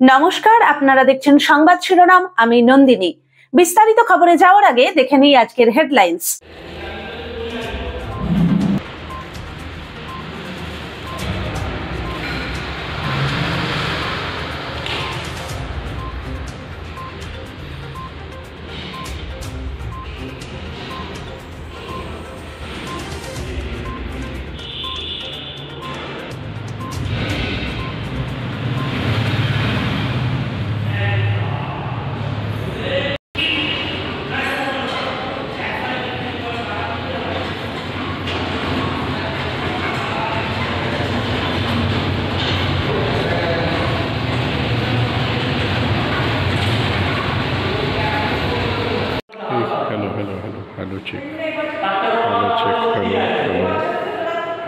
নমস্কার, আপনারা দেখছেন সংবাদ শিরোনাম। আমি নন্দিনী। বিস্তারিত খবরে যাওয়ার আগে দেখে নিই আজকের হেডলাইন্স।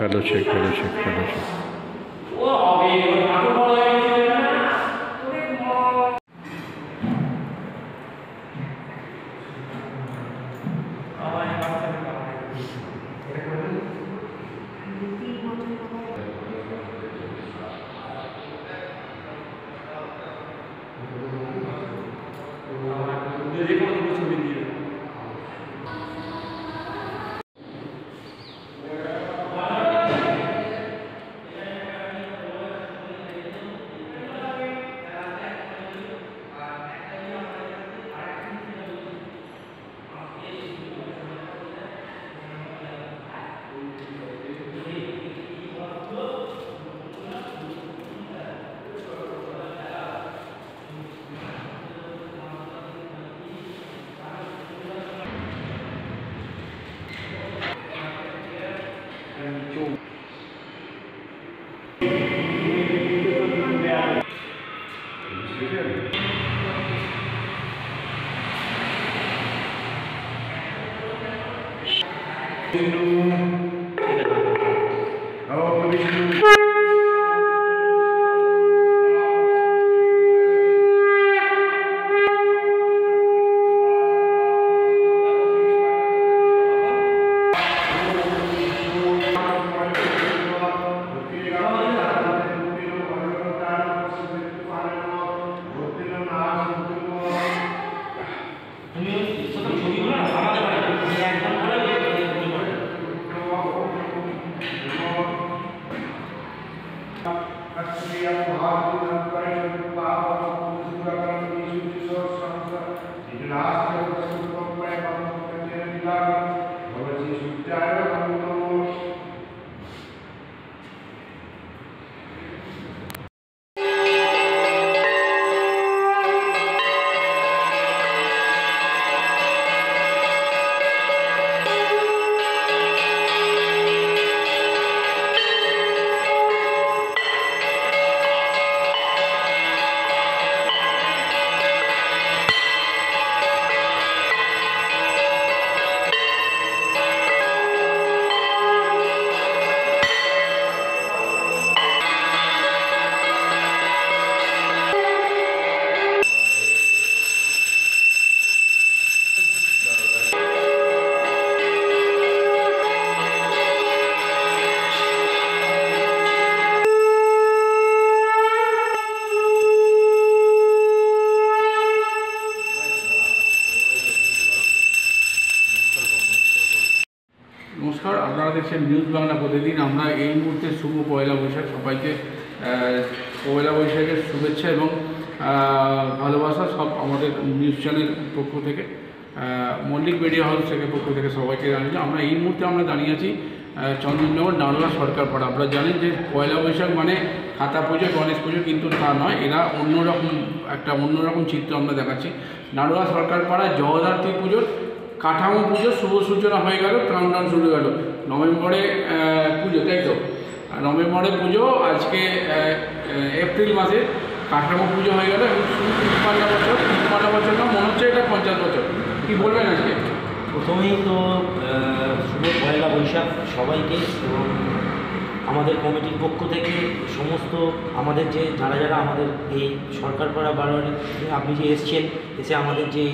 Hello check. নমস্কার, আপনারা দেখছেন নিউজ বাংলা প্রতিদিন। আমরা এই মুহূর্তে শুভ পয়লা বৈশাখ, সবাইকে পয়লা বৈশাখের শুভেচ্ছা এবং ভালোবাসা সব আমাদের নিউজ চ্যানেল পক্ষ থেকে, মল্লিক মিডিয়া হাউস থেকে পক্ষ থেকে সবাইকে জানিয়ে আমরা এই মুহূর্তে দাঁড়িয়ে আছি চন্দননগর নাড়ুয়া সরকার পাড়া। আপনারা জানেন যে পয়লা বৈশাখ মানে খাতা পুজো, গণেশ পুজো, কিন্তু তা নয়, এরা অন্যরকম চিত্র আমরা দেখাচ্ছি। নাড়ুয়া সরকার পাড়া জগদ্ধাত্রী পুজোর কাঠামো পুজো শুভ সূচনা হয়ে গেল, কাউন্টডাউন শুরু গেল। নভেম্বরে পুজো, তাই তো? নভেম্বরে পুজো, আজকে এপ্রিল মাসে কাঠামো পুজো হয়ে গেল এবং শুধু 53 বছর না, মনে হচ্ছে এটা 50 বছর। কী বলবেন আজকে? প্রথমেই তো শুভ পয়লা বৈশাখ সবাইকে, এবং আমাদের কমিটির পক্ষ থেকে সমস্ত আমাদের যারা আমাদের এই সরকারপাড়া বারোয়ারি আপনি যে এসে আমাদের যে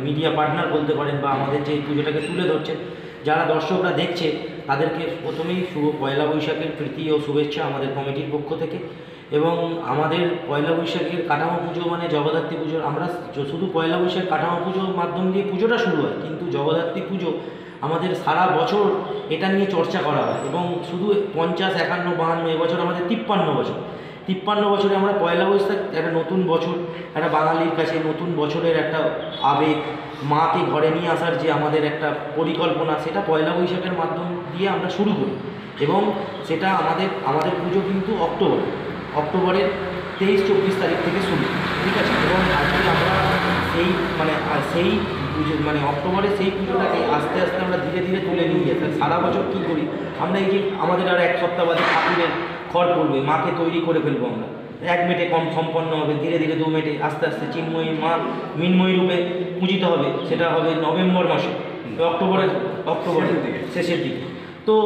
মিডিয়া পার্টনার বলতে পারেন, বা আমাদের যে পুজোটাকে তুলে ধরছেন, যারা দর্শকরা দেখছে তাদেরকে প্রথমেই শুভ পয়লা বৈশাখের প্রীতি ও শুভেচ্ছা আমাদের কমিটির পক্ষ থেকে। এবং আমাদের পয়লা বৈশাখের কাঠামো পুজো মানে জগদ্ধাত্রী পুজো, আমরা শুধু পয়লা বৈশাখ কাঠামো পুজোর মাধ্যম দিয়ে পুজোটা শুরু হয়, কিন্তু জগদ্ধাত্রী পুজো আমাদের সারা বছর এটা নিয়ে চর্চা করা হয়। এবং শুধু 50, 51, 52, এবছর আমাদের 53 বছর। 53 বছরে আমরা পয়লা বৈশাখ একটা নতুন বছর, একটা বাঙালির কাছে নতুন বছরের একটা আবেগ, মাকে ঘরে নিয়ে আসার যে আমাদের একটা পরিকল্পনা, সেটা পয়লা বৈশাখের মাধ্যম দিয়ে আমরা শুরু করি। এবং সেটা আমাদের পুজো কিন্তু অক্টোবরের 23-24 তারিখ থেকে শুরু, ঠিক আছে। এবং আজকে আমরা সেই পুজো অক্টোবরে সেই পুজোটাকে আস্তে আস্তে আমরা ধীরে ধীরে তুলে নিয়ে যাই। সারা বছর কী করি আমরা, এই যে আমাদের আর এক সপ্তাহ বাদে ঠাকুরের খড় পড়বে, মাকে তৈরি করে ফেলবো আমরা, 1 মেটে সম্পন্ন হবে, ধীরে ধীরে 2 মেটে, আস্তে আস্তে চিন্ময়ী মা মৃন্ময়ী রূপে পূজিত হবে। সেটা হবে নভেম্বর মাসে, অক্টোবরের শেষের দিকে। তো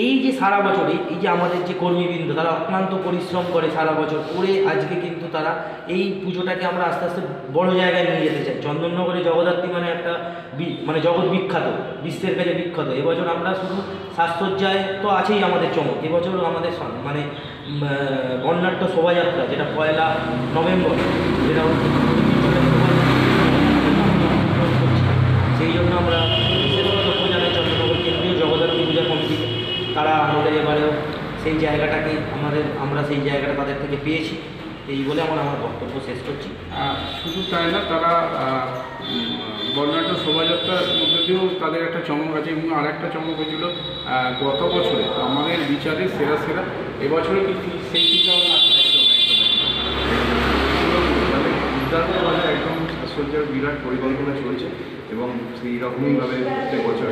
এই যে সারা বছর এই যে আমাদের যে কর্মীবৃন্দ, তারা অক্লান্ত পরিশ্রম করে সারা বছর করে, আজকে কিন্তু তারা এই পুজোটাকে আমরা আস্তে আস্তে বড় জায়গায় নিয়ে যেতে চাই। চন্দননগরে জগদ্ধাত্রী মানে একটা জগৎ বিখ্যাত, বিশ্বের কাছে বিখ্যাত। এবছর আমরা শুধু সাজসজ্জায় তো আছেই আমাদের চমক, এবছর আমাদের বর্ণাঢ্য শোভাযাত্রা, যেটা 1 নভেম্বর, যেটা সেই জন্য আমরা বিশেষত লক্ষ্য জানাই চন্দননগর কেন্দ্রীয় জগদ্ধাত্রী পূজা কমিটি, তারা আমাদের এবারেও সেই জায়গাটাকে আমরা সেই জায়গাটা তাদের থেকে পেয়েছি। এই বলে আমার বক্তব্য শেষ করছি। শুধু তাই না, তারা বর্ণাঢ্য শোভাযাত্রার মধ্যে দিয়েও তাদের একটা চমক আছে। এবং আর একটা চমক হয়েছিল গত বছরে আমাদের বিচারে সেরা, এবছরে কি সেই চিন্তাভাবনা আছে? একদম সাজসজ্জার বিরাট পরিকল্পনা চলছে এবং সেই রকমইভাবে প্রত্যেক বছর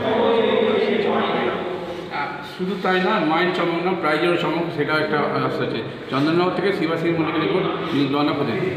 শুধু তাই না, মায়ের চমক না, প্রাইজের চমক, সেটা একটা আসছে। চন্দননগর থেকে শিবাশী মল্লিকের রিপোর্ট, নিউজ বাংলা প্রতিদিন।